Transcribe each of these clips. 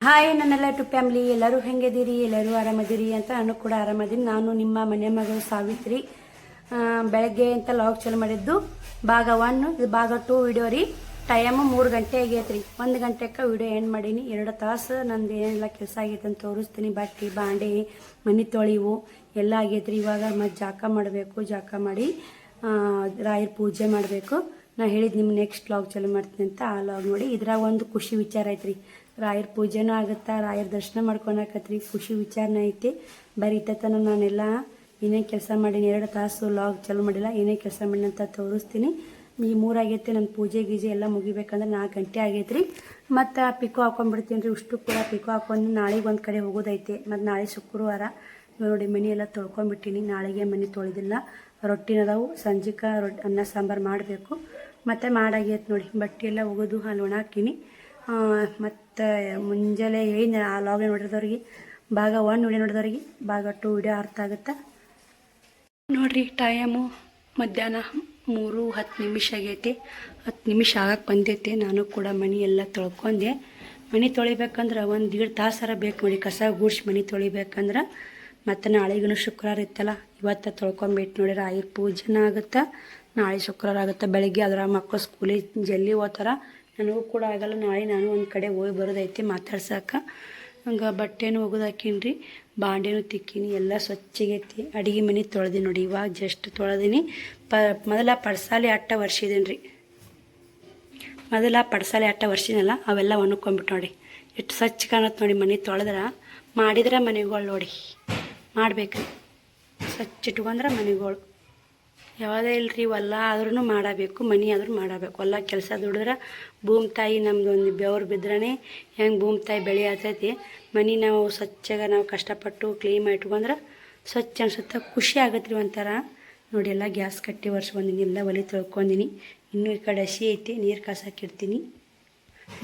Hi ನನ್ನೆಲ್ಲ to family ಎಲ್ಲರೂ ಹೆಂಗಿದ್ದೀರಿ, ಎಲ್ಲರೂ ಆರಾಮದಿರಿ ಅಂತ ನಾನು ಕೂಡ ಆರಾಮದೀನಿ. ನಾನು ನಿಮ್ಮ ಮನೆ ಮಗಳು ಸಾವಿತ್ರಿ. ಬೆಳಗ್ಗೆ ಅಂತ ಲಾಗ್ ಚಾಲು ಮಾಡಿದ್ದು ಭಾಗ 1, ಇದು ಭಾಗ 2 ವಿಡಿಯೋ ರೀ. ಟೈಮು 3 ಗಂಟೆ ಆಗೈತ್ರಿ. 1 ಗಂಟೆಗೆ ವಿಡಿಯೋ ಎಂಡ್ ಮಾಡೀನಿ. 2 ತಾಸು ನಂದು ಏನೆಲ್ಲ ಕೆಲಸ ಆಗೈತೆ ಅಂತ ತೋರಿಸ್ತೀನಿ. ಬಟ್ಟೆ ಬಾಂಡೆ ಮನೆ ತೊಳಿವು ಎಲ್ಲ ಆಗೈತ್ರಿ. ಇವಾಗ ಮತ್ತೆ ಜಾಕ ಮಾಡಬೇಕು. ಜಾಕ ಮಾಡಿ ರಾಯರ ಪೂಜೆ ಮಾಡಬೇಕು. ನಾ ಹೇಳಿದ್ದು ನಿಮ್ಮ ನೆಕ್ಸ್ಟ್ ಲಾಗ್ ಚಾಲು ಮಾಡ್ತೀನಿ ಅಂತ. ಆ ಲಾಗ್ ನೋಡಿ. ಇದ್ರಾಗ ಒಂದು ಖುಷಿ ವಿಚಾರ ಐತ್ರಿ. ರಾಯರ ಪೂಜೆನೂ ಆಗುತ್ತಾ, ರಾಯರ ದರ್ಶನ ಮಾಡ್ಕೊಳಕತ್ರಿ. ಖುಷಿ ವಿಚಾರನ ಐತಿ. ಬರೀ ಇತ್ತತನ ನಾನೆಲ್ಲ ಏನೇನು ಕೆಲಸ ಮಾಡೀನಿ, 2 ತಾಸು ಲಾಗ್ ಚಾಲು ಮಾಡಿಲ್ಲ, ಏನೇ ಕೆಲಸ ಮಾಡೀನಿ ಅಂತ ತೋರಿಸ್ತೀನಿ. ಈ 3 ಆಗೈತೆ. ನನ್ನ ಪೂಜೆ ಗೀಜೆ ಎಲ್ಲ ಮುಗಿಬೇಕಂದ್ರೆ 4 ಗಂಟೆ ಆಗೈತ್ರಿ. ಮತ್ತು ಪಿಕೋ ಹಾಕೊಂಡ್ಬಿಡ್ತೀನಿ ರೀ. ಇಷ್ಟು ಕೂಡ ಪಿಕೋ ಹಾಕೊಂಡು ನಾಳೆಗೆ ಒಂದು ಕಡೆ ಹೋಗೋದೈತೆ. ಮತ್ತು ನಾಳೆ ಶುಕ್ರವಾರ ನೋಡಿ ಮನೆ ಎಲ್ಲ ತೊಳ್ಕೊಂಡ್ಬಿಟ್ಟಿನಿ. ನಾಳೆಗೆ ಮನೆ ತೊಳೆದಿಲ್ಲ. ರೊಟ್ಟಿನದಾವು, ಸಂಜಿಕ ಅನ್ನ ಸಾಂಬಾರು ಮಾಡಬೇಕು. ಮತ್ತು ಮಾಡಾಗೈತೆ ನೋಡಿ. ಬಟ್ಟೆ ಎಲ್ಲ ಒಗೆದು ಅಲ್ಲಿ ಒಣ ಹಾಕೀನಿ. ಮತ್ತು ಮುಂಜಾನೆ ಏನು ಆ ಲಾಗ್ ನೋಡಿದವ್ರಿಗೆ ಭಾಗ 1 ವಿಡಿಯೋ ನೋಡಿದವ್ರಿಗೆ ಭಾಗ 2 ವಿಡಿಯೋ ಅರ್ಥ ಆಗುತ್ತೆ ನೋಡಿರಿ. ಟೈಮು ಮಧ್ಯಾಹ್ನ 3:10 ಆಗೈತಿ. 10 ನಿಮಿಷ ಆಗಕ್ಕೆ ಬಂದೈತೆ. ನಾನು ಕೂಡ ಮನೆ ಎಲ್ಲ ತೊಳ್ಕೊಂಡೆ. ಮನೆ ತೊಳಿಬೇಕಂದ್ರೆ 1-1.5 ತಾಸರ ಬೇಕು ನೋಡಿ. ಕಸ ಗೂಡ್ಸಿ ಮನೆ ತೊಳಿಬೇಕಂದ್ರೆ. ಮತ್ತು ನಾಳೆಗೂ ಶುಕ್ರವಾರ ಇತ್ತಲ್ಲ, ಇವತ್ತು ತೊಳ್ಕೊಂಬಿಟ್ಟು ನೋಡಿ. ರಾಯರ ಪೂಜೆನ ಆಗುತ್ತೆ. ನಾಳೆ ಶುಕ್ರವಾರ ಆಗುತ್ತೆ. ಬೆಳಗ್ಗೆ ಅದರ ಮಕ್ಕಳು ಸ್ಕೂಲಿಗೆ ಜಲ್ದಿ ಹೋಗ್ತಾರ. ನನಗೂ ಕೂಡ ಆಗಲ್ಲ. ನಾಳೆ ನಾನು ಒಂದು ಕಡೆ ಹೋಗಿ ಬರೋದೈತಿ ಮಾತಾಡ್ಸಕ್ಕೆ. ಹಂಗೆ ಬಟ್ಟೆನೂ ಒಗೆದು ಹಾಕೀನಿ ರೀ. ಬಾಂಡೆನೂ ತಿಕ್ಕೀನಿ. ಎಲ್ಲ ಸ್ವಚ್ಛಗೈತಿ. ಅಡುಗೆ ಮನೆ ತೊಳೆದಿ ನೋಡಿ. ಇವಾಗ ಜಸ್ಟ್ ತೊಳೆದೀನಿ. ಮೊದಲ ಪಡ್ಸಾಲಿ ಅಟ್ಟ ವರ್ಷಿದ್ದೀನಿ ರೀ. ಮೊದಲ ಪಡ್ಸಾಲಿ ಅಟ್ಟ ವರ್ಷಿನಲ್ಲ, ಅವೆಲ್ಲ ಒಣಕೊಂಬಿಟ್ಟು ನೋಡಿ. ಎಷ್ಟು ಸ್ವಚ್ಛ ಕಾಣುತ್ತೆ ನೋಡಿ. ಮನೆ ತೊಳೆದ್ರೆ ಮಾಡಿದ್ರೆ ಮನೆಗಳು ನೋಡಿ. ಮಾಡ್ಬೇಕು ಸ್ವಚ್ಛ ಇಟ್ಕೊಂಡ್ರೆ ಮನೆಗಳು. ಯಾವುದೇ ಇಲ್ಲರಿ. ಹೊಲ ಆದ್ರೂ ಮಾಡಬೇಕು, ಮನೆ ಆದ್ರೂ ಮಾಡಬೇಕು. ಹೊಲ ಕೆಲಸ ದುಡಿದ್ರೆ ಭೂಮಿ ತಾಯಿ ನಮ್ದು ಒಂದು ಬೆವರು ಬಿದ್ರೇ ಹೆಂಗೆ ಭೂಮಿ ತಾಯಿ ಬೆಳೆ ಆಗ್ತೈತಿ. ಮನೆ ನಾವು ಸ್ವಚ್ಛಗೆ ನಾವು ಕಷ್ಟಪಟ್ಟು ಕ್ಲೀನ್ ಮಾಡಿ ಇಟ್ಕೊಂಡ್ರೆ ಸ್ವಚ್ಛ ಅನ್ಸುತ್ತೆ. ಖುಷಿ ಆಗತ್ತೆ ರೀ ಒಂಥರ ನೋಡಿ. ಎಲ್ಲ ಗ್ಯಾಸ್ ಕಟ್ಟಿ ಒರೆಸ್ಕೊಂಡಿನಿ. ಎಲ್ಲ ಒಲೆ ತೊಳ್ಕೊಂಡಿನಿ. ಇನ್ನೂ ಈ ಕಡೆ ಹಸಿ ಐತಿ. ನೀರು ಕಾಸಕ್ಕಿಡ್ತೀನಿ.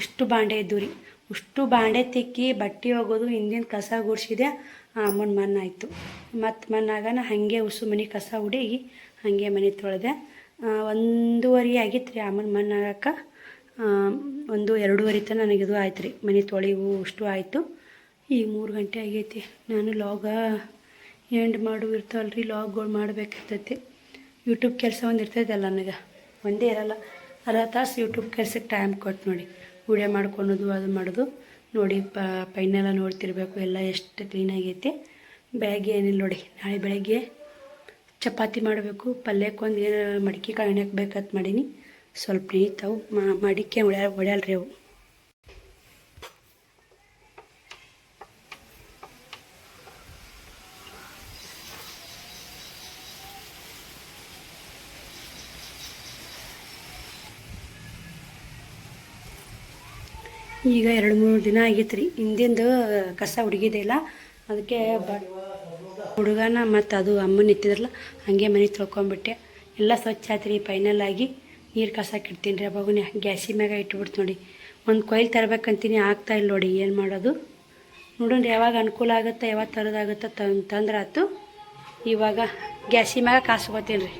ಇಷ್ಟು ಬಾಂಡೆ ಇದ್ದು ರೀ. ಇಷ್ಟು ಬಾಂಡೆ ತಿಕ್ಕಿ ಬಟ್ಟೆ ಹೋಗೋದು ಹಿಂದಿನ ಕಸ ಗುಡಿಸಿದೆ. ಅಮ್ಮನ ಮಣ್ಣು ಆಯಿತು. ಮತ್ತು ಮಣ್ಣಾಗನ ಹಾಗೆ ಉಸು ಮನೆ ಕಸ ಹುಡುಗಿ ಹಾಗೆ ಮನೆ ತೊಳೆದೆ. 1:30 ಆಗಿತ್ತು ರೀ ಅಮ್ಮನ ಮಣ್ಣು ಆಗಕ್ಕೆ. 1-2:30 ತನಕ ನನಗಿದು ಆಯ್ತು ರೀ. ಮನೆ ತೊಳೆವು ಅಷ್ಟು ಆಯಿತು. ಈಗ 3 ಗಂಟೆ ಆಗೈತಿ. ನಾನು ಲಾಗ ಎಂಡ್ ಮಾಡು ಇರ್ತಾವಲ್ಲ ರೀ. ಲಾಗ್ಗಳು ಮಾಡಬೇಕಿರ್ತೈತಿ. ಯೂಟ್ಯೂಬ್ ಕೆಲಸ ಒಂದು ಇರ್ತೈತಲ್ಲ ನನಗೆ. ಒಂದೇ ಇರಲ್ಲ. ಅರ್ಧ ತಾಸು ಯೂಟ್ಯೂಬ್ ಕೆಲಸಕ್ಕೆ ಟೈಮ್ ಕೊಟ್ಟು ನೋಡಿ. ವಿಡಿಯೋ ಮಾಡ್ಕೊಳೋದು ಅದು ಮಾಡೋದು ನೋಡಿ. ಪೈನೆಲ್ಲ ನೋಡ್ತಿರ್ಬೇಕು. ಎಲ್ಲ ಎಷ್ಟು ಕ್ಲೀನಾಗೈತಿ. ಬೆಳಗ್ಗೆ ಏನಿಲ್ಲ ನೋಡಿ. ನಾಳೆ ಬೆಳಗ್ಗೆ ಚಪಾತಿ ಮಾಡಬೇಕು. ಪಲ್ಯಕ್ಕೊಂದು ಏನು ಮಡಿಕೆ ಕಾಳು ಎಣ್ಣೆ ಹಾಕ್ಬೇಕಂತ ಮಾಡೀನಿ. ಸ್ವಲ್ಪ ನೀತಾವು ಮಡಿಕೆ ಒಡ್ಯಾಲ್ರಿ ಅವು. ಈಗ 2-3 ದಿನ ಆಗೈತೆ ರೀ. ಹಿಂದಿಂದು ಕಸ ಹುಡುಗಿದೆ ಇಲ್ಲ, ಅದಕ್ಕೆ ಹುಡುಗನ ಮತ್ತು ಅದು ಅಮ್ಮನ ಇತ್ತಿದ್ರಲ್ಲ ಹಾಗೆ ಮನೆ ತೊಳ್ಕೊಂಬಿಟ್ಟೆ. ಎಲ್ಲ ಸ್ವಚ್ಛ ಆಯ್ತು ರೀ. ಫೈನಲಾಗಿ ನೀರು ಕಾಸಕ್ಕೆ ಇಡ್ತೀನಿ ರೀ. ಅವಾಗನೇ ಗ್ಯಾಸಿ ಮ್ಯಾಗ ಇಟ್ಬಿಡ್ತು ನೋಡಿ. ಒಂದು ಕೊಯ್ಲು ತರಬೇಕಂತೀನಿ, ಆಗ್ತಾಯಿಲ್ಲ ನೋಡಿ. ಏನು ಮಾಡೋದು ನೋಡೋಣ. ಯಾವಾಗ ಅನುಕೂಲ ಆಗುತ್ತೆ, ಯಾವಾಗ ತರೋದಾಗುತ್ತೆ ತಂದ್ರೆ ಆಯ್ತು. ಇವಾಗ ಗ್ಯಾಸಿ ಮ್ಯಾಗ ಕಾಸ್ಕೊತೀನಿ ರೀ.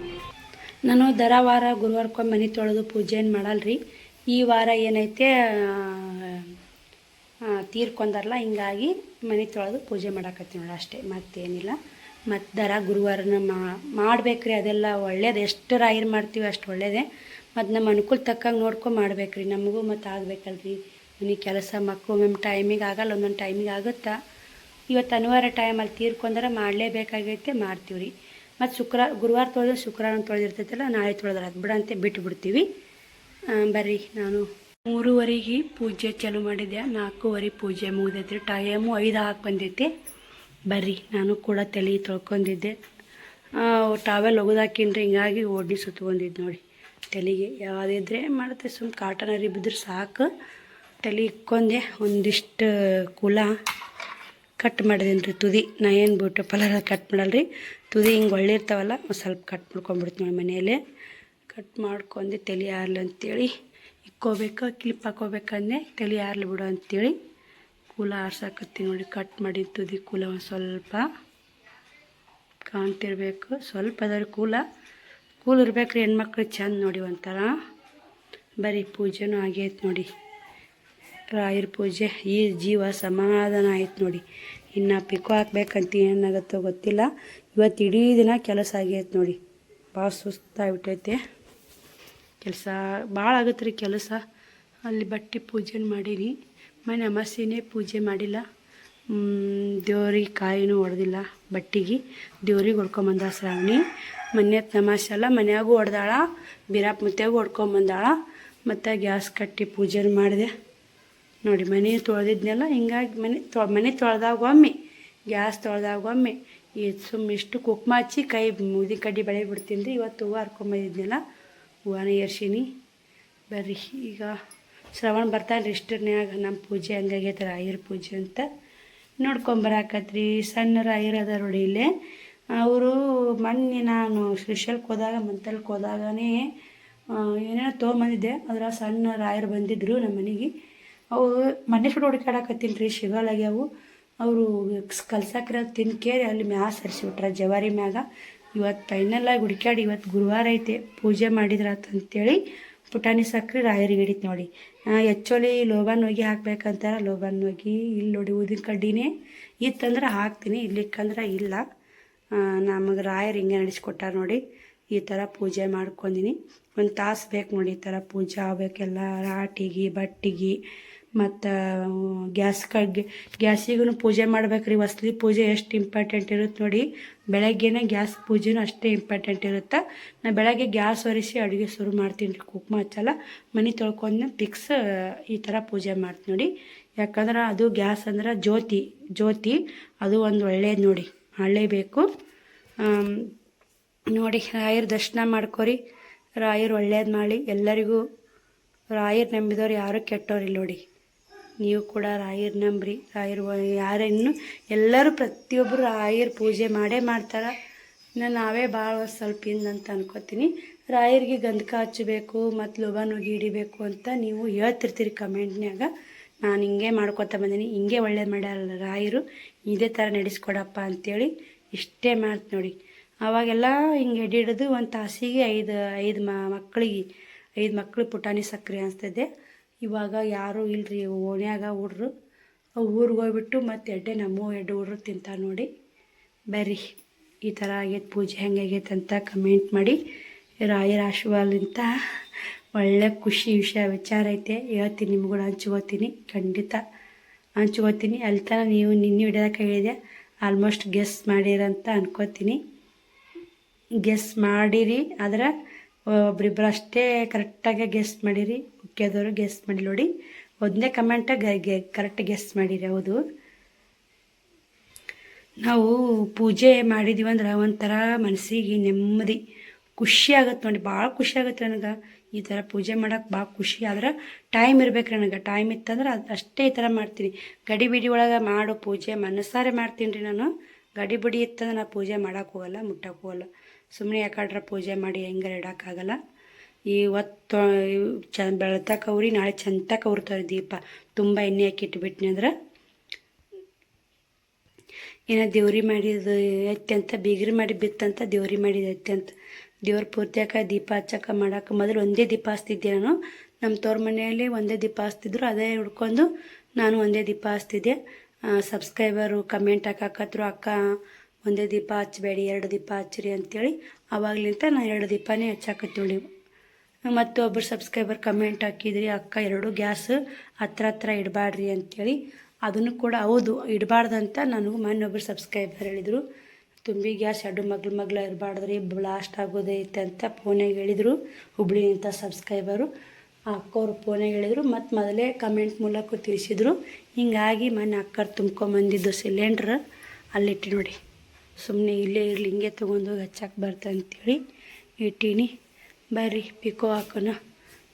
ನಾನು ವಾರ ಗುರುವಾರಕ್ಕೊಮ್ಮೆ ಮನೆ ತೊಳೆದು ಪೂಜೆ ಏನು ಮಾಡಲ್ಲ ರೀ. ಈ ವಾರ ಏನೈತೆ ತೀರ್ಕೊಂಡಾರಲ್ಲ, ಹಿಂಗಾಗಿ ಮನೆ ತೊಳೆದು ಪೂಜೆ ಮಾಡಾಕತ್ತೀನಿ ನೋಡಿ ಅಷ್ಟೇ. ಮತ್ತೇನಿಲ್ಲ. ಮತ್ತು ಗುರುವಾರನ ಮಾಡ್ಬೇಕ್ರಿ. ಅದೆಲ್ಲ ಒಳ್ಳೇದು. ಎಷ್ಟು ರಾಯರು ಮಾಡ್ತೀವಿ ಅಷ್ಟು ಒಳ್ಳೇದೇ. ಮತ್ತು ನಮ್ಮ ಅನುಕೂಲ ತಕ್ಕಂಗೆ ನೋಡ್ಕೊಂಡು ಮಾಡ್ಬೇಕ್ರಿ. ನಮಗೂ ಮತ್ತು ಆಗಬೇಕಲ್ರಿ ಮನೆ ಕೆಲಸ. ಮಕ್ಕಳು ಒಮ್ಮೊಮ್ಮೆ ಟೈಮಿಗೆ ಆಗಲ್ಲ, ಒಂದೊಂದು ಟೈಮಿಗೆ ಆಗುತ್ತಾ. ಇವತ್ತು ಅನಿವಾರ್ಯ ಟೈಮಲ್ಲಿ ತೀರ್ಕೊಂಡ್ರೆ ಮಾಡಲೇಬೇಕಾಗೈತೆ, ಮಾಡ್ತೀವಿ ರೀ. ಮತ್ತು ಗುರುವಾರ ತೊಳೆದ್ರೆ ಶುಕ್ರವಾರ ತೊಳೆದಿರ್ತೈತಲ್ಲ, ನಾಳೆ ತೊಳೆದ್ರೆ ಅದು ಬಿಡಂತೆ ಬಿಟ್ಟು ಬಿಡ್ತೀವಿ. ಬರ್ರಿ. ನಾನು 3:30ಗೆ ಪೂಜೆ ಚಾಲು ಮಾಡಿದ್ದೆ. 4:30 ಪೂಜೆ ಮುಗಿದೈತಿ. ಟೈಮು 5 ಆಗಕ್ಕೆ ಬಂದೈತಿ. ಬರ್ರಿ. ನಾನು ಕೂಡ ತಲೆ ತೊಳ್ಕೊಂಡಿದ್ದೆ. ಟಾವೆಲ್ ಒಗೆದಾಕಿನ್ರಿ. ಹಿಂಗಾಗಿ ಓಡ್ನಿ ಸುತ್ಕೊಂಡಿದ್ದು ನೋಡಿ ತಲೆಗೆ. ಯಾವುದಿದ್ರೆ ಮಾಡುತ್ತೆ, ಸುಮ್ಮನೆ ಕಾಟನ್ ಅರಿ ಬಿದ್ರೆ ಸಾಕು. ತಲೆ ಇಕ್ಕೊಂಡೆ. ಒಂದಿಷ್ಟು ಕುಲ ಕಟ್ ಮಾಡಿದೀನಿ ರೀ. ತುದಿ ನಾ ಏನು ಬ್ಯೂಟಿ ಪಾರ್ಲರ್ ಕಟ್ ಮಾಡಲ್ರಿ. ತುದಿ ಹಿಂಗೆ ಒಳ್ಳಿರ್ತಾವಲ್ಲ, ಒಂದು ಸ್ವಲ್ಪ ಕಟ್ ಮಾಡ್ಕೊಂಡ್ಬಿಡ್ತೀನಿ ನೋಡಿ ಮನೆಯಲ್ಲೇ. ಕಟ್ ಮಾಡ್ಕೊಂಡು ತಲೆ ಆರ್ಲಿ ಅಂತೇಳಿ ಇಕ್ಕೋಬೇಕು. ಕ್ಲಿಪ್ ಹಾಕೋಬೇಕಂದೆ ತಲೆ ಆರ್ಲಿ ಬಿಡು ಅಂತೇಳಿ ಕೂಲ ಆರ್ಸಾಕತ್ತೀನಿ ನೋಡಿ. ಕಟ್ ಮಾಡಿ ತುದಿ ಕೂಲ ಒಂದು ಸ್ವಲ್ಪ ಕಾಣ್ತಿರ್ಬೇಕು. ಸ್ವಲ್ಪ ಅದ್ರಿ ಕೂಲ್ ಇರ್ಬೇಕು ರೀ. ಹೆಣ್ಮಕ್ಳಿಗೆ ಚಂದ ನೋಡಿ ಒಂಥರ. ಬರೀ ಪೂಜೆನೂ ಆಗೈತೆ ನೋಡಿ. ರಾಯರ ಪೂಜೆ ಈ ಜೀವ ಸಮಾಧಾನ ಆಯ್ತು ನೋಡಿ. ಇನ್ನು ಪಿಕೋ ಹಾಕ್ಬೇಕಂತ ಏನಾಗುತ್ತೋ ಗೊತ್ತಿಲ್ಲ. ಇವತ್ತು ಇಡೀ ದಿನ ಕೆಲಸ ಆಗೈತೆ ನೋಡಿ. ಭಾಳ ಸುಸ್ತಾಗ್ಬಿಟ್ಟೈತೆ, ಕೆಲಸ ಭಾಳ ಆಗುತ್ತೆ ರೀ ಕೆಲಸ. ಅಲ್ಲಿ ಬಟ್ಟೆ ಪೂಜೆ ಮಾಡೀನಿ, ಮನೆ ಅಮಾಸೆನೇ ಪೂಜೆ ಮಾಡಿಲ್ಲ. ದೇವ್ರಿಗೆ ಕಾಯಿನೂ ಹೊಡೆದಿಲ್ಲ, ಬಟ್ಟೆಗೆ ದೇವ್ರಿಗೆ ಹೊಡ್ಕೊಂಬಂದ ಶ್ರಾವಣಿ. ಮೊನ್ನೆ ನಮಾಸೆ ಎಲ್ಲ ಮನ್ಯಾಗೂ ಹೊಡೆದಾಳ, ಬೀರಪ್ಪ ಮುತ್ಯಾಗೂ ಹೊಡ್ಕೊಂಬಂದಾಳ. ಮತ್ತು ಗ್ಯಾಸ್ ಕಟ್ಟಿ ಪೂಜೆ ಮಾಡಿದೆ ನೋಡಿ. ಮನೆ ತೊಳೆದಿದ್ನೆಲ್ಲ ಹಿಂಗಾಗಿ ಮನೆ ತೊಳೆದಾಗ ಒಮ್ಮೆ, ಗ್ಯಾಸ್ ತೊಳೆದಾಗ ಒಮ್ಮೆ ಇಷ್ಟು ಕುಕ್ಮ ಹಚ್ಚಿ ಕೈ ಮುದಿ ಕಡ್ಡಿ ಬೆಳೆ ಬಿಡ್ತೀನಿ ರೀ. ಇವತ್ತು ಹೂವು ಹರ್ಕೊಂಬಂದಿದ್ನೆಲ್ಲ ಹೂವನ ಏರ್ಸೀನಿ. ಬರ್ರಿ ಈಗ ಶ್ರವಣ ಬರ್ತಾನೆ ರೀ. ಇಷ್ಟನ್ಯಾಗ ನಮ್ಮ ಪೂಜೆ ಹಂಗಾಗೈತೆ, ರಾಯರ ಪೂಜೆ ಅಂತ ನೋಡ್ಕೊಂಬರಾಕತ್ರಿ. ಸಣ್ಣ ರಾಯರು ಅದ ನೋಡಿ ಇಲ್ಲೇ. ಅವರು ಮೊನ್ನೆ ನಾನು ಶ್ರೀಶೈಲಕ್ಕೆ ಹೋದಾಗ, ಮಂತಲ್ಕ್ಕೆ ಹೋದಾಗನೇ ಏನೇನೋ ತೊಗೊಂಬಂದಿದ್ದೆ. ಅದರ ಸಣ್ಣ ರಾಯರು ಬಂದಿದ್ದರು ನಮ್ಮ ಮನೆಗೆ. ಅವು ಮನೆ ಸುಟ್ಟು ಹುಡುಕಾಡಕತ್ತೀನಿ ರೀ, ಸಿಗೋಲಾಗ್ಯಾವು. ಅವರು ಕಲ್ಸಕ್ರ ತಿನ್ಕೇರಿ ಅಲ್ಲಿ ಮ್ಯಾಗ ಸರಿಸಿಬಿಟ್ರ ಜವಾರಿ ಮ್ಯಾಗ. ಇವತ್ತು ಫೈನಲ್ಲಾಗಿ ಹುಡುಕ್ಯಾಡಿ, ಇವತ್ತು ಗುರುವಾರ ಐತೆ, ಪೂಜೆ ಮಾಡಿದ್ರಾತಂತೇಳಿ ಪುಟಾಣಿ ಸಕ್ರೆ ರಾಯರಿಗೆ ಹಿಡಿತು ನೋಡಿ. ಆ್ಯಕ್ಚುಲಿ ಲೋಬಾನ್ ಹೋಗಿ ಹಾಕ್ಬೇಕಂತಾರ, ಲೋಬಾನ್ ಹೋಗಿ ಇಲ್ಲಿ ನೋಡಿ ಊದಿನ ಕಡ್ಡಿನೇ ಇತ್ತಂದ್ರೆ ಹಾಕ್ತೀನಿ, ಇರ್ಲಿಕ್ಕಂದ್ರೆ ಇಲ್ಲ. ನಮಗೆ ರಾಯರು ಹಿಂಗೆ ನಡೆಸ್ಕೊಟ್ಟಾರ ನೋಡಿ. ಈ ಥರ ಪೂಜೆ ಮಾಡ್ಕೊಂಡಿನಿ. ಒಂದು ತಾಸು ಬೇಕು ನೋಡಿ, ಈ ಥರ ಪೂಜೆ ಆಗಬೇಕೆಲ್ಲ. ರಾಟಿಗೆ ಬಟ್ಟಿಗೆ ಮತ್ತು ಗ್ಯಾಸಿಗೂ ಪೂಜೆ ಮಾಡ್ಬೇಕ್ರಿ. ಹೊಸ್ಲಿ ಪೂಜೆ ಎಷ್ಟು ಇಂಪಾರ್ಟೆಂಟ್ ಇರುತ್ತೆ ನೋಡಿ. ಬೆಳಗ್ಗೆನೇ ಗ್ಯಾಸ್ ಪೂಜೆನೂ ಅಷ್ಟೇ ಇಂಪಾರ್ಟೆಂಟ್ ಇರುತ್ತೆ. ನಾನು ಬೆಳಗ್ಗೆ ಗ್ಯಾಸ್ ಒರೆಸಿ ಅಡುಗೆ ಶುರು ಮಾಡ್ತೀನಿ ರೀ. ಕುಕ್ಮ ಹಚ್ಚಲ್ಲ, ಮನೆ ತೊಳ್ಕೊಂಡು ಫಿಕ್ಸ್ ಈ ಥರ ಪೂಜೆ ಮಾಡ್ತೀನಿ ನೋಡಿ. ಯಾಕಂದ್ರೆ ಅದು ಗ್ಯಾಸ್ ಅಂದ್ರೆ ಜ್ಯೋತಿ ಅದು ಒಂದು ಒಳ್ಳೇದು ನೋಡಿ, ಮಾಡಲೇಬೇಕು ನೋಡಿ. ರಾಯರ ದರ್ಶನ ಮಾಡ್ಕೊರಿ, ರಾಯರು ಒಳ್ಳೇದು ಮಾಡಿ ಎಲ್ಲರಿಗೂ. ರಾಯರು ನಂಬಿದವ್ರು ಯಾರೂ ಕೆಟ್ಟವ್ರಿಲ್ಲ ನೋಡಿ. ನೀವು ಕೂಡ ರಾಯರು ನಂಬ್ರಿ. ರಾಯರು ಯಾರನ್ನು ಎಲ್ಲರೂ ಪ್ರತಿಯೊಬ್ಬರು ರಾಯರ ಪೂಜೆ ಮಾಡೇ ಮಾಡ್ತಾರೆ. ನಾವೇ ಭಾಳ ಸ್ವಲ್ಪ ಹಿಂದಂತ ಅನ್ಕೋತೀನಿ. ರಾಯರಿಗೆ ಗಂಧಕ ಹಚ್ಚಬೇಕು ಮತ್ತು ಲೋಬಾನ್ ಹೋಗಿ ಹಿಡಿಬೇಕು ಅಂತ ನೀವು ಹೇಳ್ತಿರ್ತೀರಿ ಕಮೆಂಟ್ನ್ಯಾಗ. ನಾನು ಹಿಂಗೆ ಮಾಡ್ಕೊತ ಬಂದೀನಿ, ಹಿಂಗೆ ಒಳ್ಳೇದು ಮಾಡ್ಯಾರಲ್ಲ ರಾಯರು, ಇದೇ ಥರ ನಡೆಸ್ಕೊಡಪ್ಪ ಅಂಥೇಳಿ ಇಷ್ಟೇ ಮಾಡ್ತು ನೋಡಿ. ಆವಾಗೆಲ್ಲ ಹಿಂಗೆ ಹಿಡಿದು ಒಂದು ತಾಸಿಗೆ ಐದು ಮಕ್ಕಳು ಪುಟಾಣಿ ಸಕ್ಕರೆ ಅನಿಸ್ತಿದ್ದೆ. ಇವಾಗ ಯಾರೂ ಇಲ್ಲರಿ ಓಣ್ಯಾಗ ಹುಡ್ರು. ಊರಿಗೆ ಹೋಗ್ಬಿಟ್ಟು ಮತ್ತು ನಮ್ಮ 2 ಹುಡ್ರು ತಿಂತಾರೆ ನೋಡಿ. ಬರ್ರಿ ಈ ಥರ ಆಗೈತೆ ಪೂಜೆ, ಹೆಂಗಾಗೈತೆ ಅಂತ ಕಮೆಂಟ್ ಮಾಡಿ. ರಾಯರ ಆಶೀರ್ವಾದಲಿಂತ ಒಳ್ಳೆ ಖುಷಿ ವಿಚಾರ ಐತೆ, ಹೇಳ್ತೀನಿ ನಿಮ್ಗೂ ಹಂಚ್ಕೋತೀನಿ. ಖಂಡಿತ ಹಂಚ್ಕೋತೀನಿ. ಅಲ್ಲಿ ತನಕ ನೀವು ನಿನ್ನೆ ಹಿಡಿಯೋಕೆ ಹೇಳಿದೆ, ಆಲ್ಮೋಸ್ಟ್ ಗೆಸ್ ಮಾಡಿರಂತ ಅನ್ಕೋತೀನಿ. ಗೆಸ್ ಮಾಡಿರಿ, ಆದ್ರೆ ಒಬ್ರಿಬ್ಬರು ಅಷ್ಟೇ ಕರೆಕ್ಟಾಗಿ ಗೆಸ್ ಮಾಡಿರಿ. ಮುಖ್ಯದವರು ಗೆಸ್ ಮಾಡಿ ನೋಡಿ. ಒಂದೇ ಕಮೆಂಟಾಗ ಕರೆಕ್ಟ್ ಗೆಸ್ ಮಾಡಿರಿ. ಹೌದು, ನಾವು ಪೂಜೆ ಮಾಡಿದೀವಂದ್ರೆ ಒಂಥರ ಮನಸ್ಸಿಗೆ ನೆಮ್ಮದಿ, ಖುಷಿ ಆಗುತ್ತೆ ನೋಡಿ. ಭಾಳ ಖುಷಿ ಆಗುತ್ತೆ ನನಗೆ ಈ ಥರ ಪೂಜೆ ಮಾಡೋಕೆ. ಭಾಳ ಖುಷಿ. ಆದ್ರೆ ಟೈಮ್ ಇರ್ಬೇಕು ನನಗೆ. ಟೈಮ್ ಇತ್ತಂದ್ರೆ ಅಷ್ಟೇ ಈ ಥರ ಮಾಡ್ತೀನಿ. ಗಡಿಬಿಡಿ ಒಳಗೆ ಮಾಡೋ ಪೂಜೆ ಮನಸ್ಸಾರೆ ಮಾಡ್ತೀನಿ ರೀ ನಾನು. ಗಡಿಬಿಡಿ ಇತ್ತಂದ್ರೆ ನಾನು ಪೂಜೆ ಮಾಡೋಕೆ ಹೋಗಲ್ಲ, ಮುಟ್ಟಕ್ಕೆ ಹೋಗಲ್ಲ. ಸುಮ್ಮನೆ ಯಾಕಾಡ್ರೆ ಪೂಜೆ ಮಾಡಿ ಹೆಂಗಾರ ಇಡೋಕ್ಕಾಗಲ್ಲ. ಇವತ್ತು ಬೆಳ್ತಕ್ಕವ್ರಿ, ನಾಳೆ ಚಂತಕ್ಕೆ ಅವ್ರ್ತಾರೆ ದೀಪ. ತುಂಬ ಎಣ್ಣೆ ಹಾಕಿ ಇಟ್ಬಿಟ್ನಿ ಅಂದ್ರೆ ಏನೋ ದೇವ್ರಿ ಮಾಡಿದ್ದು ಐತೆ ಅಂತ, ಬೀಗ್ರಿ ಮಾಡಿ ಬಿತ್ತಂತ ದೇವ್ರಿ ಮಾಡಿದ್ದು ಐತೆ ಅಂತ. ದೇವ್ರ ಪೂರ್ತಿಯಾಕ ದೀಪ ಹಚ್ಚಕ್ಕೆ ಮಾಡೋಕೆ ಮೊದಲು ಒಂದೇ ದೀಪ ಹಚ್ತಿದ್ದೆ ನಾನು. ನಮ್ಮ ತವ್ರ ಮನೆಯಲ್ಲಿ ಒಂದೇ ದೀಪ ಹಚ್ತಿದ್ರು, ಅದೇ ಹುಡ್ಕೊಂಡು ನಾನು ಒಂದೇ ದೀಪ ಹಚ್ತಿದ್ದೆ. ಸಬ್ಸ್ಕ್ರೈಬರು ಕಮೆಂಟ್ ಹಾಕಕತ್ರು, ಅಕ್ಕ ಒಂದೇ ದೀಪ ಹಚ್ಚಬೇಡಿ 2 ದೀಪ ಹಚ್ಚಿರಿ ಅಂತೇಳಿ. ಆವಾಗಲಿಂತ ನಾನು 2 ದೀಪನೇ ಹಚ್ಚಾಕತ್ತೀವಿ. ಮತ್ತು ಒಬ್ಬರು ಸಬ್ಸ್ಕ್ರೈಬರ್ ಕಮೆಂಟ್ ಹಾಕಿದ್ರಿ, ಅಕ್ಕ 2 ಗ್ಯಾಸ್ ಹತ್ರ ಇಡಬಾಡ್ರಿ ಅಂಥೇಳಿ. ಅದನ್ನು ಕೂಡ ಹೌದು, ಇಡಬಾರ್ದಂತ ನನಗೂ ಮೊನ್ನೆ ಒಬ್ಬರು ಸಬ್ಸ್ಕ್ರೈಬರ್ ಹೇಳಿದರು. ತುಂಬಿ ಗ್ಯಾಸ್ 2 ಮಗ್ಳು ಇರಬಾರ್ದ್ರಿ, ಬ್ಲಾಸ್ಟ್ ಆಗೋದೈತೆ ಅಂತ ಫೋನಾಗ ಹೇಳಿದರು. ಹುಬ್ಳಿಯಿಂದ ಸಬ್ಸ್ಕ್ರೈಬರು ಅಕ್ಕವ್ರು ಫೋನಾಗ ಹೇಳಿದರು. ಮತ್ತು ಮೊದಲೇ ಕಮೆಂಟ್ ಮೂಲಕ ತಿಳಿಸಿದರು. ಹಿಂಗಾಗಿ ಮೊನ್ನೆ ಅಕ್ಕರು ತುಂಬ್ಕೊಂಬಂದಿದ್ದು ಸಿಲಿಂಡ್ರ್ ಅಲ್ಲಿಟ್ಟು ನೋಡಿ. ಸುಮ್ಮನೆ ಇಲ್ಲೇ ಇರಲಿ, ಹಿಂಗೆ ತೊಗೊಂಡೋಗಿ ಹಚ್ಚಕ್ಕೆ ಬರ್ತಾ ಅಂತೇಳಿ ಇಟ್ಟೀನಿ. ಬರ್ರಿ ಪಿಕೋ ಹಾಕೋಣ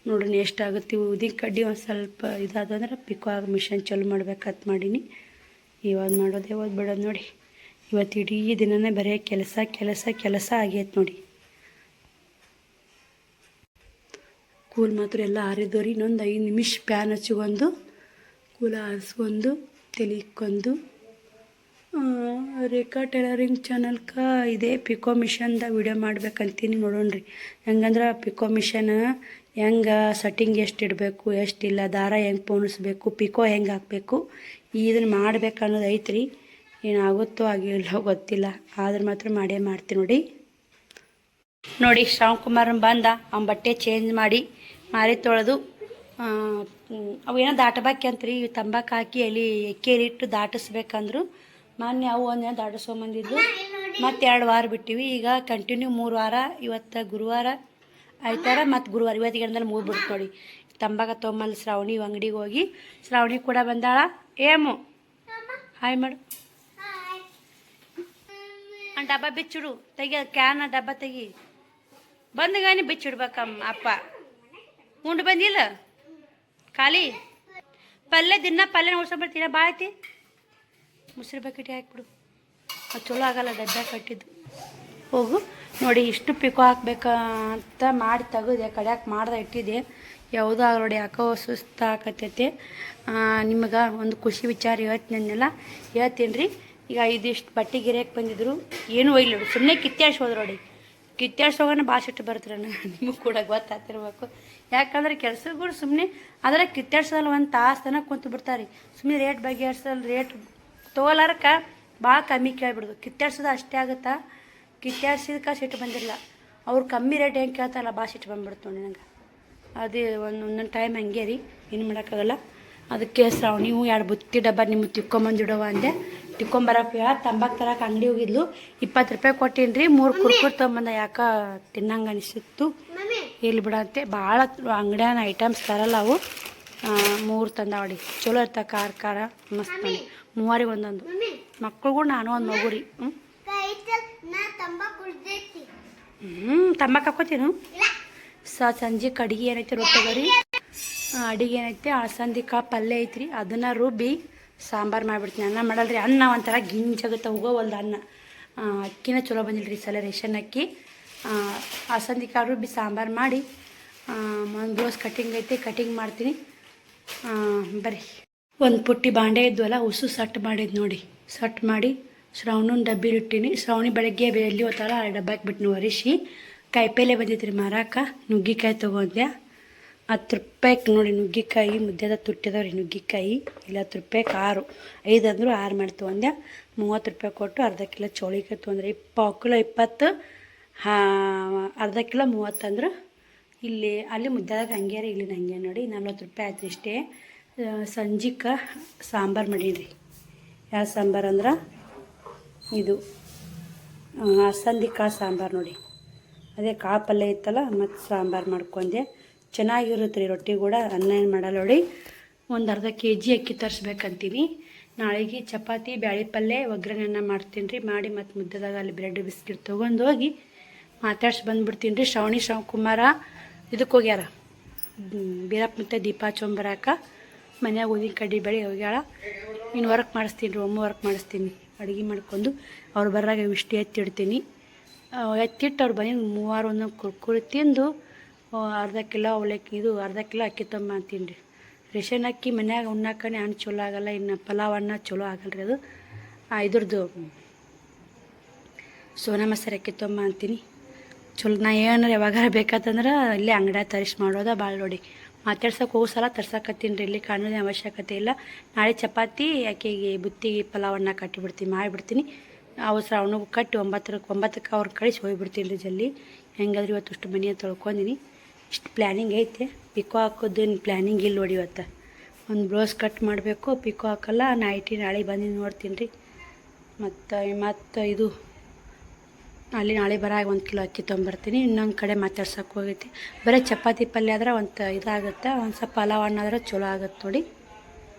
ನೋಡೋಣ ಎಷ್ಟಾಗುತ್ತೆ. ಉದಿನ ಕಡ್ಡಿ ಒಂದು ಸ್ವಲ್ಪ ಇದಾದಂದ್ರೆ ಪಿಕೋ ಆಗಿ ಮಿಷನ್ ಚಾಲು ಮಾಡ್ಬೇಕಂತ ಮಾಡೀನಿ. ಇವಾಗ ಮಾಡೋದೇ ಬಿಡೋದು ನೋಡಿ. ಇವತ್ತು ಇಡೀ ದಿನನೇ ಬರೀ ಕೆಲಸ ಆಗೈತೆ ನೋಡಿ. ಕೂಲ್ ಮಾತ್ರ ಎಲ್ಲ ಆರಿದವ್ರಿ. ಇನ್ನೊಂದು 5 ನಿಮಿಷ ಪ್ಯಾನ್ ಹಚ್ಕೊಂಡು ಕೂಲ ಆರಿಸ್ಕೊಂಡು ತೆಲಿಕ್ಕೊಂಡು ರೇಖಾ ಟೈಲರಿಂಗ್ ಚಾನಲ್ಕ ಇದೇ ಪಿಕೋ ಮಿಷನ್ದ ವಿಡಿಯೋ ಮಾಡ್ಬೇಕಂತೀನಿ ನೋಡೋಣ್ರಿ. ಹೆಂಗಂದ್ರೆ ಪಿಕೋ ಮಿಷನ್ ಹೆಂಗೆ ಸೆಟ್ಟಿಂಗ್ ಎಷ್ಟು ಇಡಬೇಕು ಎಷ್ಟಿಲ್ಲ, ದಾರ ಹೆಂಗೆ ಪೋಣಿಸ್ಬೇಕು, ಪಿಕೋ ಹೆಂಗೆ ಹಾಕಬೇಕು, ಇದನ್ನು ಮಾಡ್ಬೇಕು ಅನ್ನೋದು ಐತ್ರಿ. ಏನಾಗುತ್ತೋ ಆಗಿಲ್ಲೋ ಗೊತ್ತಿಲ್ಲ, ಆದ್ರೆ ಮಾತ್ರ ಮಾಡೇ ಮಾಡ್ತೀನಿ ನೋಡಿ. ನೋಡಿ ಶ್ರಾವಣ್ ಕುಮಾರನ್ ಬಂದ, ಅವ್ನ ಬಟ್ಟೆ ಚೇಂಜ್ ಮಾಡಿ ಮಾರಿ ತೊಳೆದು ಅವೇನೋ ದಾಟಬಾಕಿ ಅಂತ್ರಿ, ತಂಬಾಕು ಹಾಕಿ ಎಕ್ಕಿ ಇಟ್ಟು ದಾಟಿಸ್ಬೇಕಂದ್ರು. ಮೊನ್ನೆ ಅವು ಒಂದಿನ ದಾಟಿಸ್ಕೊಂಬಂದಿದ್ದು, ಮತ್ತು 2 ವಾರ ಬಿಟ್ಟಿವಿ. ಈಗ ಕಂಟಿನ್ಯೂ 3 ವಾರ, ಇವತ್ತು ಗುರುವಾರ ಆಯ್ತಾರ ಮತ್ತು ಗುರುವಾರ ಇವತ್ತಿಗೆ ಗಂಟಲ್ಲಿ ಮುಗಿದ್ಬಿಡ್ತು ನೋಡಿ. ತಂಬಾಕ ತೊಗೊಂಬಂದು ಶ್ರಾವಣಿ ಅಂಗಡಿಗೆ ಹೋಗಿ ಶ್ರಾವಣಿ ಕೂಡ ಬಂದಾಳ. ಏಮು ಹಾಯ್ ಮಾಡು. ಡಬ್ಬ ಬಿಚ್ಚಿಡು, ತೆಗಿ ಕ್ಯಾನ ಡಬ್ಬ ತೆಗಿ. ಬಂದಗಾನಿ ಬಿಚ್ಚಿಡ್ಬೇಕಮ್ಮ. ಅಪ್ಪ ಉಂಡು ಬಂದಿಲ್ಲ ಖಾಲಿ ಪಲ್ಯ, ದಿನ ಪಲ್ಯ ಉಳ್ಸೊಬರ್ತೀನ ಭಾಳ ಐತಿ. ಮುಸ್ರಿ ಬಕೆಟ್ ಹಾಕ್ಬಿಡು, ಅದು ಚಲೋ ಆಗಲ್ಲ ಡಬ್ಬ ಕಟ್ಟಿದ್ದು. ಹೋಗು ನೋಡಿ, ಇಷ್ಟು ಪಿಕೋ ಹಾಕ್ಬೇಕಂತ ಮಾಡಿ ತೆಗೆದೆ, ಕಡ್ಯಾಕೆ ಮಾಡ್ದೆ ಇಟ್ಟಿದ್ದೆ. ಯಾವುದೋ ನೋಡಿ ಯಾಕೋ ಸುಸ್ತು ಆಕತ್ತೈತೆ. ನಿಮಗೆ ಒಂದು ಖುಷಿ ವಿಚಾರ ಹೇಳ್ತೀನಲ್ಲ, ಹೇಳ್ತೀನಿ ರೀ. ಈಗ ಇದಿಷ್ಟು ಬಟ್ಟೆ ಗಿರಿಯಕ್ಕೆ ಬಂದಿದ್ರು, ಏನೂ ಒಯ್ಲಿ ಸುಮ್ಮನೆ ಕಿತ್ತಾಡ್ಸೋದು ನೋಡಿ. ಕಿತ್ತಾಡ್ಸೋಗನ ಭಾಳ ಸಿಟ್ಟು ಬರ್ತಾರೆ, ನಿಮಗೆ ಕೂಡ ಗೊತ್ತಾಗ್ತಿರ್ಬೇಕು. ಯಾಕಂದ್ರೆ ಕೆಲಸಗಳು ಸುಮ್ಮನೆ ಅದರ ಕಿತ್ತಾಡ್ಸೋಲ್ಲ, ಒಂದು ತಾಸು ತನಕ ಕುಂತು ಬಿಡ್ತಾರೆ. ಸುಮ್ಮನೆ ರೇಟ್ ಬಗೆಹರಿಸಲ್ಲ, ರೇಟ್ ತೊಗೊಲಾರಕ್ಕೆ ಭಾಳ ಕಮ್ಮಿ ಕೇಳ್ಬಿಡ್ದು. ಕಿತ್ತಾಡ್ಸೋದು ಅಷ್ಟೇ ಆಗುತ್ತಾ, ಕಿತ್ತಾಡ್ಸಿದಕ್ಕೆ ಸಿಟ್ಟು ಬಂದಿರಲ್ಲ. ಅವ್ರು ಕಮ್ಮಿ ರೇಟ್ ಹೆಂಗೆ ಕೇಳ್ತಾರಲ್ಲ, ಭಾಳ ಸಿಟ್ಟು ಬಂದ್ಬಿಡ್ತು ನೋಡಿ ನಂಗೆ. ಅದೇ ಒಂದೊಂದು ಟೈಮ್ ಹಂಗೆ ರೀ, ಏನು ಮಾಡೋಕ್ಕಾಗಲ್ಲ. ಅದಕ್ಕೆ ನೀವು 2 ಬುತ್ತಿ ಡಬ್ಬ ನಿಮಗೆ ತಿಕ್ಕೊಂಬಂದಿಡವ ಅಂದೆ. ತಿಕ್ಕೊಂಬರಕ್ಕೆ ತಂಬಾಕು ತರಕ್ಕೆ ಅಂಗಡಿ ಹೋಗಿದ್ಲು. 20 ರೂಪಾಯಿ ಕೊಟ್ಟೀನಿ ರೀ. 3 ಕುರ್ಕುರ್ ತೊಗೊಂಬಂದ, ಯಾಕೆ ತಿನ್ನಂಗೆ ಅನಿಸಿತ್ತು. ಇಲ್ಲಿ ಬಿಡಂತೆ ಭಾಳ ಅಂಗಡಿಯಾನ ಐಟಮ್ಸ್ ತರಲ್ಲ ಅವು. 3 ತಂದಾವಡಿ, ಚಲೋ ಇರ್ತಾವ, ಖಾರ ಖಾರ ಮಸ್ತ್ ನೋಡಿ. 3 ಒಂದೊಂದು ಮಕ್ಳಿಗೂ ನಾನು ಒಂದು ಮಗು ರೀ. ತಂಬಾಕು ಹಾಕೋತೀನು. ಸಂಜೆ ಅಡಿಗೆ ಏನೈತೆ ರೊಟ್ಟಿಗರಿ ಅಡಿಗೆ ಏನೈತೆ, ಅಳಸಂದಿಕಾಳು ಪಲ್ಯ ಐತ್ರಿ. ಅದನ್ನು ರುಬ್ಬಿ ಸಾಂಬಾರು ಮಾಡಿಬಿಡ್ತೀನಿ. ಅನ್ನ ಮಾಡಲ್ರಿ, ಅನ್ನ ಒಂಥರ ಗಿಂಜಾಗುತ್ತೆ, ಹೋಗೋವಲ್ದು ಅನ್ನ. ಅಕ್ಕಿನ ಚಲೋ ಬಂದಿಲ್ಲ ರೀ ಸಲ, ರೇಷನ್ ಅಕ್ಕಿ. ಅಳಸಂದಿಕಾಳು ರುಬ್ಬಿ ಸಾಂಬಾರು ಮಾಡಿ, ಒಂದು ಬ್ಲೌಸ್ ಕಟ್ಟಿಂಗ್ ಐತೆ, ಕಟ್ಟಿಂಗ್ ಮಾಡ್ತೀನಿ. ಬರ್ರಿ. ಒಂದು ಪುಟ್ಟಿ ಬಾಂಡೆ ಇದ್ವಲ್ಲ, ಉಸು ಸಟ್ ಮಾಡಿದ್ದು ನೋಡಿ. ಸಟ್ ಮಾಡಿ ಶ್ರಾವಣನ ಡಬ್ಬಿ ಇಟ್ಟಿನಿ. ಶ್ರಾವಣಿ ಬೆಳಗ್ಗೆ ಎಲ್ಲಿ ಹೋಗ್ತಾಳ, ಆ ಡಬ್ಬಾಕಿ ಬಿಟ್ಟು ಒರಿಸಿ. ಕಾಯಿಪಲ್ಲೆ ಬಂದಿತ್ತು ರೀ ಮಾರಾಕ. ನುಗ್ಗಿಕಾಯಿ ತೊಗೊಂಡೆ 10 ರೂಪಾಯಿಗೆ ನೋಡಿ. ನುಗ್ಗಿಕಾಯಿ ಮುದ್ದೆದ ತುಟ್ಟಿದವ್ರಿ ನುಗ್ಗಿಕಾಯಿ. ಇಲ್ಲ 10 ರೂಪಾಯಿಗೆ 6, 5 ಅಂದರು 6 ಮಾಡಿ ತೊಗೊಂಡೆ. 30 ರೂಪಾಯಿ ಕೊಟ್ಟು ಅರ್ಧ ಕಿಲೋ ಚೌಳಿಕಾಯಿ ತೊಗೊಂಡ್ರೆ. 1/4 ಕಿಲೋ 20, ಅರ್ಧ ಕಿಲೋ 30 ಅಂದ್ರೆ. ಇಲ್ಲಿ ಅಲ್ಲಿ ಮುದ್ದೆದಾಗ ಹಂಗೆ ರೀ, ಇಲ್ಲಿ ಹಂಗೆ ನೋಡಿ. 40 ರೂಪಾಯಿ ಆಯ್ತು ಇಷ್ಟೇ. ಸಂಜಿಗೆ ಸಾಂಬಾರು ಮಾಡೀನಿ. ಯಾವ ಸಾಂಬಾರು ಅಂದ್ರೆ ಇದು ಅಲಸಂದಿ ಕಾಳು ಸಾಂಬಾರು ನೋಡಿ. ಅದೇ ಕಾಳು ಪಲ್ಯ ಇತ್ತಲ್ಲ, ಮತ್ತು ಸಾಂಬಾರು ಮಾಡ್ಕೊಂಡೆ. ಚೆನ್ನಾಗಿರುತ್ತೆ ರೀ ರೊಟ್ಟಿ ಕೂಡ. ಅನ್ನ ಏನು ಮಾಡಲ್ಲ ನೋಡಿ. ಒಂದು ಅರ್ಧ kg ಅಕ್ಕಿ ತರಿಸ್ಬೇಕಂತೀನಿ. ನಾಳೆಗೆ ಚಪಾತಿ, ಬ್ಯಾಳೆ ಪಲ್ಯ, ಒಗ್ಗರಣೆ ಅನ್ನ ಮಾಡ್ತೀನಿ ರೀ. ಮಾಡಿ ಮತ್ತು ಮುದ್ದೆದಾಗ ಅಲ್ಲಿ ಬ್ರೆಡ್ ಬಿಸ್ಕಿಟ್ ತೊಗೊಂಡು ಹೋಗಿ ಮಾತಾಡ್ಸಿ ಬಂದುಬಿಡ್ತೀನಿ ರೀ. ಶ್ರಾವಣಿ ಕುಮಾರ ಇದಕ್ಕೆ ಹೋಗ್ಯಾರ, ಬೀರಪ್ಪ ಮತ್ತು ದೀಪ ಹಚ್ಚೊಂಬರಾಕ. ಮನ್ಯಾಗ ಊದಿನ ಕಡ್ಡಿ ಬೆಳೆ ಹೋಗ್ಯಾಳ. ಇನ್ನು ವರ್ಕ್ ಮಾಡಿಸ್ತೀನಿ ರೀ, ಒಮ್ಮೆ ವರ್ಕ್ ಮಾಡಿಸ್ತೀನಿ. ಅಡುಗೆ ಮಾಡ್ಕೊಂಡು ಅವ್ರು ಬರ್ರಾಗ ಇಷ್ಟು ಎತ್ತಿಡ್ತೀನಿ. ಎತ್ತಿಟ್ಟು ಅವ್ರು ಬಂದು 3 ಒಂದೊಂದು ಕುರ್ಕುರಿ ತಿಂದು ಅರ್ಧ ಕಿಲೋ ಅವಲಕ್ಕಿ, ಇದು ಅರ್ಧ ಕಿಲೋ ಅಕ್ಕಿ ತೊಗೊಂಬಂತೀನಿ ರೀ. ರೇಷನ್ ಅಕ್ಕಿ ಮನ್ಯಾಗ ಉಣ್ಣಾಕನೇ ಹಣ್ಣು ಚಲೋ ಆಗಲ್ಲ. ಇನ್ನು ಪಲಾವ್ ಅನ್ನ ಚಲೋ ಆಗಲ್ಲ ರೀ ಅದು. ಇದ್ರದ್ದು ಸೋನಾ ಮಸಾಲೆ ಅಕ್ಕಿ ತೊಗೊಂಬಂತೀನಿ. ಚಲೋ ನಾ ಏನಾರು ಯಾವಾಗಾರ ಬೇಕಾತಂದ್ರೆ ಇಲ್ಲೇ ಅಂಗಡಿಯಾಗ ತರಿಸಿ ಮಾಡೋದ ಭಾಳ ನೋಡಿ. ಮಾತಾಡ್ಸೋಕೆ ಹೋಗೋ ಸಲ ತರ್ಸಕತ್ತೀನಿ ರೀ, ಇಲ್ಲಿ ಕಾಣೋದೇ ಅವಶ್ಯಕತೆ ಇಲ್ಲ. ನಾಳೆ ಚಪಾತಿ ಆಕೆಗೆ ಬುತ್ತಿಗೆ ಪಲಾವನ್ನ ಕಟ್ಟಿಬಿಡ್ತೀನಿ, ಮಾಡಿಬಿಡ್ತೀನಿ. ಅವು ಶ್ರಾವಣಗೂ ಕಟ್ಟಿ 9ಕ್ಕೆ ಅವ್ರು ಕಳಿಸಿ ಹೋಗಿಬಿಡ್ತೀನಿ ರೀ ಜಲ್ದಿ. ಹೆಂಗಾದ್ರೂ ಇವತ್ತು ಇಷ್ಟು ಮನೆ ತೊಳ್ಕೊಂಡಿನಿ. ಇಷ್ಟು ಪ್ಲ್ಯಾನಿಂಗ್ ಐತೆ. ಪಿಕೋ ಹಾಕೋದೇನು ಪ್ಲ್ಯಾನಿಂಗ್ ಇಲ್ಲ ನೋಡಿ. ಇವತ್ತು ಒಂದು ಬ್ಲೌಸ್ ಕಟ್ ಮಾಡಬೇಕು, ಪಿಕೋ ಹಾಕಲ್ಲ. ನಾಳೆ ಬಂದು ನೋಡ್ತೀನಿ ರೀ. ಮತ್ತು ಇದು ಅಲ್ಲಿ ನಾಳೆ ಬರಾಗ 1 ಕಿಲೋ ಅಕ್ಕಿ ತೊಗೊಂಬರ್ತೀನಿ. ಇನ್ನೊಂದು ಕಡೆ ಮಾತಾಡ್ಸೋಕೆ ಹೋಗೈತಿ. ಬರೀ ಚಪಾತಿ ಪಲ್ಯ ಆದ್ರೆ ಒಂದು ಇದಾಗುತ್ತೆ, ಒಂದು ಸ್ವಲ್ಪ ಪಲಾವ್ ಹಣ್ಣು ಆದ್ರೆ ಚಲೋ ಆಗುತ್ತೆ ನೋಡಿ.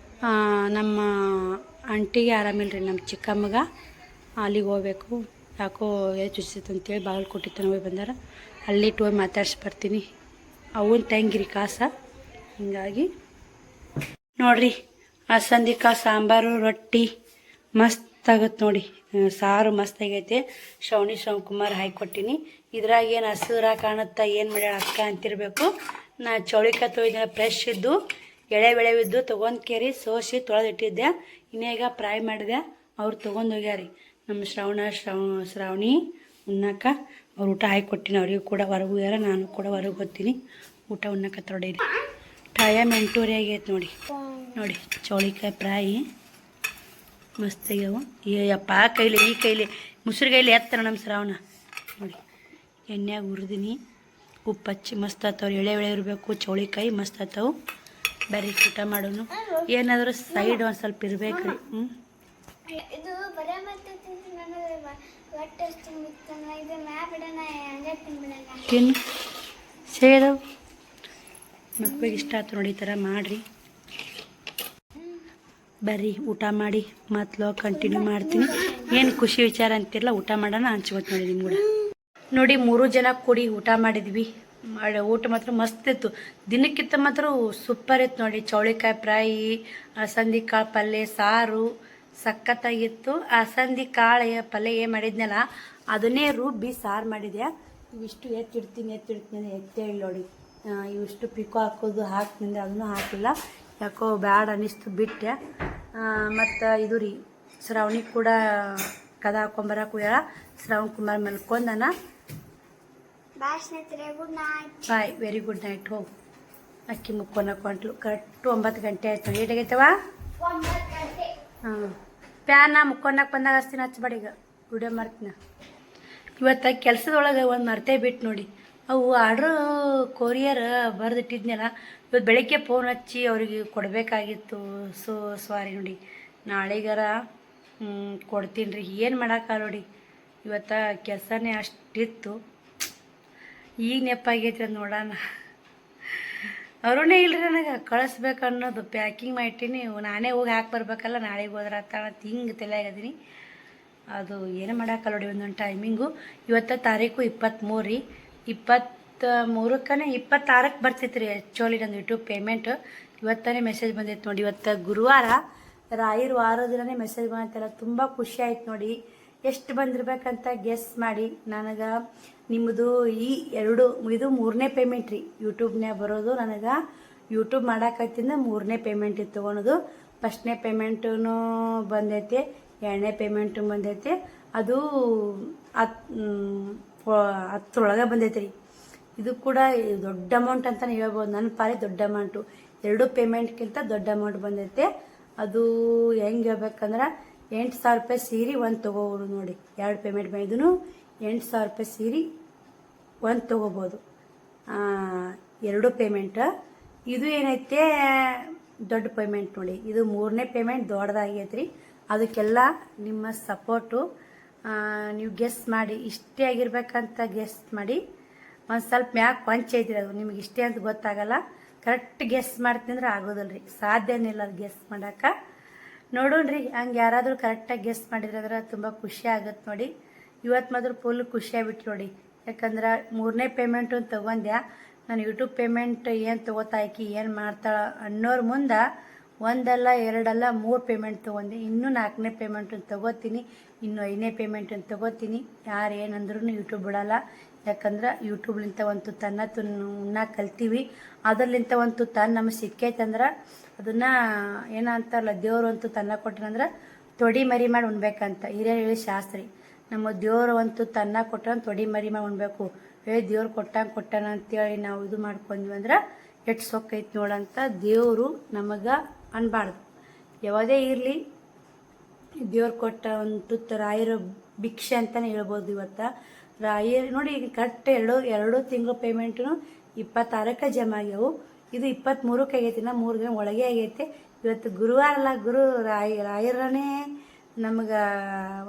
ನಮ್ಮ ಆಂಟಿಗೆ ಆರಾಮಿಲ್ಲ ರೀ, ನಮ್ಮ ಚಿಕ್ಕಮ್ಮಗ. ಅಲ್ಲಿಗೆ ಹೋಗ್ಬೇಕು, ಯಾಕೋ ಚುಚ್ಚಿತ್ತು ಅಂತೇಳಿ ಬಾಗಲಕೋಟೆ ತನಕ ಹೋಗಿ ಬಂದಾರ. ಅಲ್ಲಿಟ್ಟು ಹೋಗಿ ಮಾತಾಡ್ಸಿ ಬರ್ತೀನಿ. ಅವನ ತಂಗಿರಿ ಕಾಸ. ಹೀಗಾಗಿ ನೋಡಿರಿ, ಅಲಸಂದಿಕಾಳು ಸಾಂಬಾರು, ರೊಟ್ಟಿ ಮಸ್ತ್ ಆಗುತ್ತೆ ನೋಡಿ. ಸಾರು ಮಸ್ತ್ ಆಗೈತೆ. ಶ್ರಾವಣಿ ಕುಮಾರ್ ಹಾಕಿಕೊಟ್ಟಿನಿ. ಇದ್ರಾಗ ಏನು ಹಸಿರ ಕಾಣುತ್ತಾ, ಏನು ಮಾಡ್ಯಾಳ ಅಕ್ಕ ಅಂತಿರಬೇಕು. ನಾ ಚೌಳಿಕಾಯಿ ತೊಯ್ದಿನ ಫ್ರೆಶ್ ಇದ್ದು, ಎಳೆ ಬೆಳೆವಿದ್ದು ತೊಗೊಂಡು ಕೇರಿ ಸೋಸಿ ತೊಳೆದಿಟ್ಟಿದ್ದೆ. ಇನ್ನೀಗ ಫ್ರೈ ಮಾಡಿದೆ. ಅವ್ರು ತೊಗೊಂಡು ಹೋಗ್ಯಾರಿ ನಮ್ಮ ಶ್ರಾವಣಿ ಉಣ್ಣಾಕ ಅವ್ರು ಊಟ ಹಾಕಿ ಕೊಟ್ಟಿನಿ. ಅವ್ರಿಗೂ ಕೂಡ ಹೊರಗೆ ಹೋಗ್ಯಾರ, ನಾನು ಕೂಡ ಹೊರಗೆ ಹೋಗ್ತೀನಿ ಊಟ ಉಣ್ಣಾಕ ತೊಡೀರಿ. ಟೈಮ್ 8:30 ಆಗೈತೆ ನೋಡಿ ಚೌಳಿಕಾಯಿ ಫ್ರಾಯಿ ಮಸ್ತ್ ಆಗ್ಯಾವ. ಯಪ್ಪ ಈ ಕೈಲಿ ಮುಸ್ರಿಗೈಲಿ ಎತ್ತರ ನಮ್ಮ ಶ್ರಾವಣ ನೋಡಿ. ಎಣ್ಣೆಯಾಗ ಹುರಿದಿನಿ, ಉಪ್ಪು ಹಚ್ಚಿ ಮಸ್ತ್ ಆತವ್ರು. ಎಳೆ ಇರಬೇಕು ಚೌಳಿಕಾಯಿ ಮಸ್ತ್ ಆತವು. ಬರ್ರಿ ಊಟ ಮಾಡೋನು. ಏನಾದರೂ ಸೈಡ್ ಒಂದು ಸ್ವಲ್ಪ ಇರ್ಬೇಕು ರೀ. ತಿನ್ನು ಸೇದವು ಮಕ್ಳಿಗೆ ಇಷ್ಟ ಆಯ್ತು ನೋಡಿ. ಈ ಥರ ಮಾಡಿರಿ. ಬರ್ರಿ ಊಟ ಮಾಡಿ ಮತ್ತು ಕಂಟಿನ್ಯೂ ಮಾಡ್ತೀನಿ. ಏನು ಖುಷಿ ವಿಚಾರ ಅಂತಿರಲ್ಲ, ಊಟ ಮಾಡೋಣ ಹಂಚ್ಕೊತ ನೋಡಿ ನಿಮ್ಮ ಕೂಡ. ನೋಡಿ 3 ಜನ ಕೂಡಿ ಊಟ ಮಾಡಿದ್ವಿ. ಊಟ ಮಾತ್ರ ಮಸ್ತ್ ಇತ್ತು. ದಿನಕ್ಕಿಂತ ಮಾತ್ರ ಸೂಪರ್ ಇತ್ತು ನೋಡಿ. ಚೌಳಿಕಾಯಿ ಫ್ರೈ, ಅಲಸಂದಿ ಕಾಳು ಪಲ್ಯ, ಸಾರು ಸಖತ್ತಾಗಿತ್ತು. ಅಲಸಂದಿ ಕಾಳು ಪಲ್ಯ ಏನು ಮಾಡಿದ್ನಲ್ಲ ಅದನ್ನೇ ರುಬ್ಬಿ ಸಾರು ಮಾಡಿದೆ. ಇವಿಷ್ಟು ಎತ್ತಿಡ್ತೀನಿ ಎತ್ತೇಳಿ ನೋಡಿ. ಇವಿಷ್ಟು ಪಿಕೋ ಹಾಕೋದು ಹಾಕ್ತಿಂದೆ, ಅದನ್ನು ಹಾಕಿಲ್ಲ. ಯಾಕೋ ಬ್ಯಾಡ ಅನ್ನಿಸ್ತು ಬಿಟ್ಟೆ. ಮತ್ತು ಇದು ರೀ ಶ್ರಾವಣಿ ಕೂಡ ಕದ ಹಾಕೊಂಬರಕ್ಕೆ ಹೋಗ್ಯಾಳ. ಶ್ರಾವಣ್ ಕುಮಾರ್ ಮಲ್ಕೊಂಡನ. ಬಾಯ್, ವೆರಿ ಗುಡ್ ನೈಟ್. ಹೋಗು ಅಕ್ಕಿ ಮುಕ್ಕೊನಕ್ಕೆ ಹೊಂಟ್ಲು. ಕರೆಕ್ಟು 9 ಗಂಟೆ ಆಯ್ತು. ಏಟಾಗೈತವ? ಹಾಂ, ಪ್ಯಾನ ಮುಕ್ಕೊನಕ್ಕೆ ಬಂದಾಗ ಹಚ್ತೀನಿ. ಹಚ್ಬೇಡ, ಈಗ ವಿಡಿಯೋ ಮಾಡ್ತೀನಿ. ಇವತ್ತು ಕೆಲಸದೊಳಗೆ ಒಂದು ಮರ್ತೇ ಬಿಟ್ಟು ನೋಡಿ. ಅವು ಆರ್ಡ್ರು ಕೊರಿಯರ್ ಬರೆದಿಟ್ಟಿದ್ನಲ್ಲ, ಇವತ್ತು ಬೆಳಗ್ಗೆ ಫೋನ್ ಹಚ್ಚಿ ಅವ್ರಿಗೆ ಕೊಡಬೇಕಾಗಿತ್ತು. ಸಾರಿ ನೋಡಿ. ನಾಳೆಗಾರ ಕೊಡ್ತೀನಿ ರೀ. ಏನು ಮಾಡೋಕ್ಕಲ್ಲ ನೋಡಿ. ಇವತ್ತು ಕೆಲಸನೇ ಅಷ್ಟಿತ್ತು. ಈಗ ನೆಪ್ಪಾಗೈತಿ ಅದು ನೋಡೋಣ. ಅವರೇ ಇಲ್ಲರಿ ನನಗೆ ಕಳಿಸ್ಬೇಕು ಅನ್ನೋದು. ಪ್ಯಾಕಿಂಗ್ ಮಾಡಿಟ್ಟಿನಿ, ನಾನೇ ಹೋಗಿ ಹಾಕಿ ಬರ್ಬೇಕಲ್ಲ. ನಾಳೆಗೆ ಹೋದ್ರೆ ಅಂತ ಹಿಂಗೆ ತಲೆಯಾಗದೀನಿ. ಅದು ಏನು ಮಾಡೋಕ್ಕಲ್ಲ ನೋಡಿ. ಒಂದೊಂದು ಟೈಮಿಂಗು. ಇವತ್ತು ತಾರೀಕು 23 ರೀ. 23ಕ್ಕನೇ 26ಕ್ಕೆ ಬರ್ತೈತೆ ರೀ ಆ್ಯಕ್ಚುಲಿ ನಂದು ಯೂಟ್ಯೂಬ್ ಪೇಮೆಂಟ್. ಇವತ್ತನೇ ಮೆಸೇಜ್ ಬಂದೈತೆ ನೋಡಿ. ಇವತ್ತು ಗುರುವಾರ, ರಾಯರ ವಾರ ದಿನನೇ ಮೆಸೇಜ್ ಬಂದೈತಲ್ಲ. ತುಂಬ ಖುಷಿ ಆಯ್ತು ನೋಡಿ. ಎಷ್ಟು ಬಂದಿರ್ಬೇಕಂತ ಗೆಸ್ ಮಾಡಿ. ನನಗೆ ನಿಮ್ಮದು ಇದು 3ನೇ ಪೇಮೆಂಟ್ ರೀ ಯೂಟ್ಯೂಬ್ನಾಗ ಬರೋದು. ನನಗೆ ಯೂಟ್ಯೂಬ್ ಮಾಡೋಕತ್ತಿಂದ 3ನೇ ಪೇಮೆಂಟ್ ಇತ್ತು ತೊಗೊಳೋದು. ಫಸ್ಟ್ನೇ ಪೇಮೆಂಟೂ ಬಂದೈತೆ, 2ನೇ ಪೇಮೆಂಟು ಬಂದೈತೆ. ಅದು 10ರೊಳಗೆ ಬಂದೈತೆ ರೀ. ಇದು ಕೂಡ ದೊಡ್ಡ ಅಮೌಂಟ್ ಅಂತಲೇ ಹೇಳ್ಬೋದು. ನನ್ನ ಪಾಲಿ ದೊಡ್ಡ ಅಮೌಂಟು. 2 ಪೇಮೆಂಟ್ಗಿಂತ ದೊಡ್ಡ ಅಮೌಂಟ್ ಬಂದೈತೆ. ಅದು ಹೆಂಗೆ ಹೇಳ್ಬೇಕಂದ್ರೆ 8,000 ರೂಪಾಯಿ ಸೀರೆ ಒಂದು ತೊಗೋಬೋದು ನೋಡಿ. 2 ಪೇಮೆಂಟ್ ಬಂದಿದ್ದು 8,000 ರೂಪಾಯಿ ಸೀರೆ ಒಂದು ತೊಗೋಬೋದು. 2 ಪೇಮೆಂಟ್. ಇದು ಏನೈತೆ ದೊಡ್ಡ ಪೇಮೆಂಟ್ ನೋಡಿ. ಇದು 3ನೇ ಪೇಮೆಂಟ್ ದೊಡ್ಡದಾಗೈತೆ ರೀ. ಅದಕ್ಕೆಲ್ಲ ನಿಮ್ಮ ಸಪೋರ್ಟು. ನೀವು ಗೆಸ್ ಮಾಡಿ. ಇಷ್ಟೇ ಆಗಿರ್ಬೇಕಂತ ಗೆಸ್ ಮಾಡಿ. ಒಂದು ಸ್ವಲ್ಪ ಮ್ಯಾಗ ಕೊಂಚ ಐತ್ರಿ. ಅದು ನಿಮಗೆ ಇಷ್ಟೇ ಅಂತ ಗೊತ್ತಾಗಲ್ಲ. ಕರೆಕ್ಟ್ ಗೆಸ್ ಮಾಡ್ತೀನಿ ಅಂದ್ರೆ ಆಗೋದಲ್ಲ ರೀ. ಸಾಧ್ಯನಿಲ್ಲ ಅದು ಗೆಸ್ ಮಾಡೋಕೆ. ನೋಡೋಣ್ರಿ. ಹಂಗೆ ಯಾರಾದರೂ ಕರೆಕ್ಟಾಗಿ ಗೆಸ್ ಮಾಡಿದ್ರೆ ತುಂಬ ಖುಷಿ ಆಗುತ್ತೆ ನೋಡಿ. ಇವತ್ತು ಮಾತ್ರ ಫುಲ್ ಖುಷಿಯಾಗ್ಬಿಟ್ಟು ನೋಡಿ. ಯಾಕಂದ್ರೆ 3ನೇ ಪೇಮೆಂಟು ತೊಗೊಂಡೆ. ನಾನು ಯೂಟ್ಯೂಬ್ ಪೇಮೆಂಟ್ ಏನು ತೊಗೋತಾಕಿ ಏನು ಮಾಡ್ತಾಳೆ ಅನ್ನೋರ ಮುಂದೆ 1 ಅಲ್ಲ 2 ಅಲ್ಲ 3 ಪೇಮೆಂಟ್ ತೊಗೊಂಡೆ. ಇನ್ನೂ 4ನೇ ಪೇಮೆಂಟನ್ನು ತೊಗೋತೀನಿ. ಇನ್ನು 5ನೇ ಪೇಮೆಂಟನ್ನು ತೊಗೋತೀನಿ. ಯಾರು ಏನಂದ್ರೂ ಯೂಟ್ಯೂಬ್ ಬಿಡಲ್ಲ. ಯಾಕಂದ್ರೆ ಯೂಟ್ಯೂಬ್ಲಿಂತ ಒಂದು ತನ್ನ ಉಣ್ಣಾಕ ಕಲ್ತೀವಿ. ಅದರ್ಲಿಂತ ಒಂದು ತನ್ನ ನಮಗೆ ಸಿಕ್ಕೈತಂದ್ರೆ ಅದನ್ನು ಏನಂತಾರಲ್ಲ, ದೇವ್ರು ಅಂತೂ ತನ್ನ ಕೊಟ್ಟನಂದ್ರೆ ತೊಡಿ ಮರಿ ಮಾಡಿ ಉಣ್ಬೇಕಂತ ಹಿರಿಯರು ಹೇಳಿ ಶಾಸ್ತ್ರಿ. ನಮ್ಮ ದೇವ್ರು ಅಂತೂ ತನ್ನ ಕೊಟ್ಟನ ತೊಡಿ ಮರಿ ಮಾಡಿ ಉಣ್ಬೇಕು. ದೇವ್ರು ಕೊಟ್ಟಾನ ಅಂತೇಳಿ ನಾವು ಇದು ಮಾಡ್ಕೊಂಡ್ವಿ ಅಂದ್ರೆ ಎಷ್ಟು ಸೊಕ್ಕೈತಿ ನೋಡಂತ ದೇವರು ನಮಗೆ ಅನ್ಬಾರ್ದು. ಯಾವುದೇ ಇರಲಿ ದೇವ್ರು ಕೊಟ್ಟ ಒಂದು ತುತ್ತು ರಾಯರ ಭಿಕ್ಷೆ ಅಂತಲೇ ಹೇಳ್ಬೋದು. ಇವತ್ತು ರಾಯರ್ ನೋಡಿ. ಈಗ ಕರೆಕ್ಟ್ 2 ತಿಂಗಳು ಪೇಮೆಂಟು 26ಕ್ಕೆ ಜಮಾ ಆಗ್ಯಾವು. ಇದು 23ಕ್ಕೆ ಆಗೈತಿ. 3 ದಿನ ಒಳಗೆ ಆಗೈತೆ. ಇವತ್ತು ಗುರುವಾರ ಅಲ್ಲ, ರಾಯರನೇ ನಮಗೆ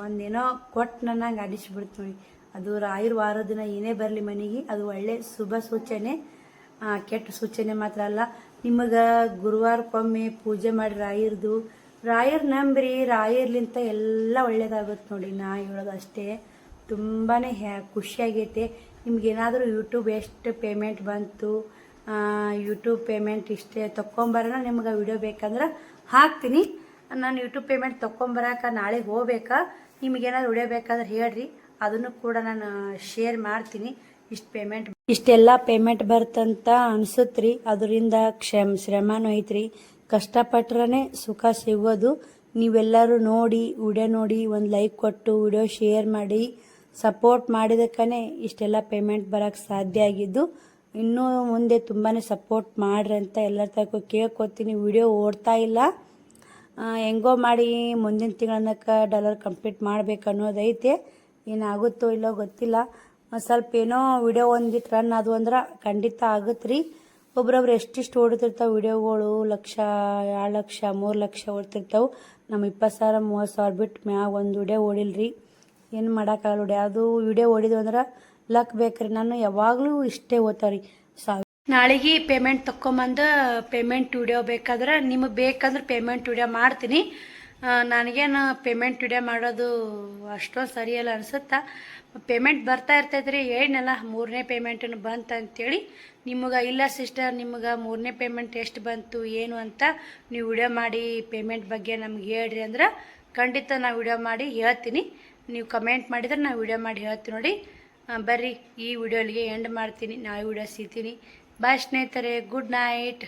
ಒಂದೇನೋ ಕೊಟ್ಟು ನನಗೆ ಅನಿಸ್ಬಿಡ್ತು ನೋಡಿ. ಅದು ರಾಯರ ವಾರ ದಿನ ಏನೇ ಬರಲಿ ಮನೆಗೆ ಅದು ಒಳ್ಳೆ ಶುಭ ಸೂಚನೆ. ಕೆಟ್ಟ ಸೂಚನೆ ಮಾತ್ರ ಅಲ್ಲ. ನಿಮಗೆ ಗುರುವಾರಕ್ಕೊಮ್ಮೆ ಪೂಜೆ ಮಾಡಿ ರಾಯರ್ ನಂಬ್ರಿ. ರಾಯರ್ಲಿಂತ ಎಲ್ಲ ಒಳ್ಳೇದಾಗುತ್ತೆ ನೋಡಿ. ನಾ ಹೇಳೋದು ಅಷ್ಟೇ. ತುಂಬಾ ಖುಷಿಯಾಗೈತೆ. ನಿಮ್ಗೇನಾದರೂ ಯೂಟ್ಯೂಬ್ ಎಷ್ಟು ಪೇಮೆಂಟ್ ಬಂತು, ಯೂಟ್ಯೂಬ್ ಪೇಮೆಂಟ್ ಇಷ್ಟೇ ತೊಗೊಂಬರೋಣ. ನಿಮ್ಗೆ ವಿಡಿಯೋ ಬೇಕಂದ್ರೆ ಹಾಕ್ತೀನಿ. ನಾನು ಯೂಟ್ಯೂಬ್ ಪೇಮೆಂಟ್ ತೊಗೊಂಬರಕ್ಕೆ ನಾಳೆ ಹೋಗ್ಬೇಕಾ. ನಿಮಗೇನಾದ್ರು ವಿಡಿಯೋ ಬೇಕಾದ್ರೆ ಹೇಳ್ರಿ, ಅದನ್ನು ಕೂಡ ನಾನು ಶೇರ್ ಮಾಡ್ತೀನಿ. ಇಷ್ಟೆಲ್ಲ ಪೇಮೆಂಟ್ ಬರ್ತಂತ ಅನ್ಸುತ್ತೆ ರೀ. ಅದರಿಂದ ಶ್ರಮನೂ ಐತ್ರಿ. ಕಷ್ಟಪಟ್ರೇ ಸುಖ ಸಿಗೋದು. ನೀವೆಲ್ಲರೂ ನೋಡಿ ವಿಡಿಯೋ ನೋಡಿ ಒಂದು ಲೈಕ್ ಕೊಟ್ಟು ವಿಡಿಯೋ ಶೇರ್ ಮಾಡಿ ಸಪೋರ್ಟ್ ಮಾಡಿದಕ್ಕೇ ಇಷ್ಟೆಲ್ಲ ಪೇಮೆಂಟ್ ಬರೋಕ್ಕೆ ಸಾಧ್ಯ ಆಗಿದ್ದು. ಇನ್ನೂ ಮುಂದೆ ತುಂಬಾ ಸಪೋರ್ಟ್ ಮಾಡ್ರಿ ಅಂತ ಎಲ್ಲರ ತನಕ ಕೇಳ್ಕೊತೀನಿ. ವಿಡಿಯೋ ಓಡ್ತಾ ಇಲ್ಲ, ಹೆಂಗೋ ಮಾಡಿ ಮುಂದಿನ ತಿಂಗಳನ್ನಕ್ಕೆ ಡಾಲರ್ ಕಂಪ್ಲೀಟ್ ಮಾಡ್ಬೇಕು ಅನ್ನೋದೈತೆ. ಏನಾಗುತ್ತೋ ಇಲ್ಲೋ ಗೊತ್ತಿಲ್ಲ. ಸ್ವಲ್ಪ ಏನೋ ವಿಡಿಯೋ ಒಂದಿಟ್ಟು ರನ್ ಅದು ಅಂದ್ರೆ ಖಂಡಿತ ಆಗುತ್ತೆ ರೀ. ಒಬ್ರೊಬ್ರು ಎಷ್ಟಿಷ್ಟು ಓಡ್ತಿರ್ತಾವೆ ವಿಡಿಯೋಗಳು, 1,00,000 2 ಲಕ್ಷ 3 ಲಕ್ಷ ಓಡ್ತಿರ್ತಾವೆ. ನಮ್ಮ 20,000 30,000 ಬಿಟ್ಟು ಮ್ಯಾಗ ಒಂದು ವಿಡಿಯೋ ಓಡಿಲ್ರಿ. ಏನು ಮಾಡೋಕ್ಕಾಗಲ್ಲ ನೋಡಿ. ಅದು ವಿಡಿಯೋ ಓಡಿದ್ವು ಅಂದ್ರೆ ಲಕ್ ಬೇಕ್ರಿ. ನಾನು ಯಾವಾಗಲೂ ಇಷ್ಟೇ ಓದ್ತಾವ್ರಿ. ನಾಳೆಗೆ ಪೇಮೆಂಟ್ ತಕ್ಕೊಂಬಂದು ಪೇಮೆಂಟ್ ವಿಡಿಯೋ ಬೇಕಾದ್ರೆ ನಿಮಗೆ ಬೇಕಂದ್ರೆ ಪೇಮೆಂಟ್ ವಿಡಿಯೋ ಮಾಡ್ತೀನಿ. ನನಗೇನು ಪೇಮೆಂಟ್ ವಿಡಿಯೋ ಮಾಡೋದು ಅಷ್ಟೊಂದು ಸರಿಯಲ್ಲ ಅನ್ಸುತ್ತಾ. ಪೇಮೆಂಟ್ ಬರ್ತಾ ಇರ್ತೈತ್ರಿ. ಏನಲ್ಲ 3ನೇ ಪೇಮೆಂಟನ್ನು ಬಂತು ಅಂತೇಳಿ. ನಿಮಗೆ ಇಲ್ಲ ಸಿಸ್ಟರ್, ನಿಮಗೆ 3ನೇ ಪೇಮೆಂಟ್ ಎಷ್ಟು ಬಂತು ಏನು ಅಂತ ನೀವು ವಿಡಿಯೋ ಮಾಡಿ ಪೇಮೆಂಟ್ ಬಗ್ಗೆ ನಮ್ಗೆ ಹೇಳ್ರಿ ಅಂದ್ರೆ ಖಂಡಿತ ನಾನು ವಿಡಿಯೋ ಮಾಡಿ ಹೇಳ್ತೀನಿ. ನೀವು ಕಮೆಂಟ್ ಮಾಡಿದ್ರೆ ನಾನು ವಿಡಿಯೋ ಮಾಡಿ ಹೇಳ್ತೀನಿ ನೋಡಿ. ಬರ್ರಿ ಈ ವಿಡಿಯೋಲಿಗೆ ಎಂಡ್ ಮಾಡ್ತೀನಿ. ನಾಳೆ ವಿಡಿಯೋ ಸಿಗ್ತೀನಿ. ಬಾಯ್ ಸ್ನೇಹಿತರೆ, ಗುಡ್ ನೈಟ್.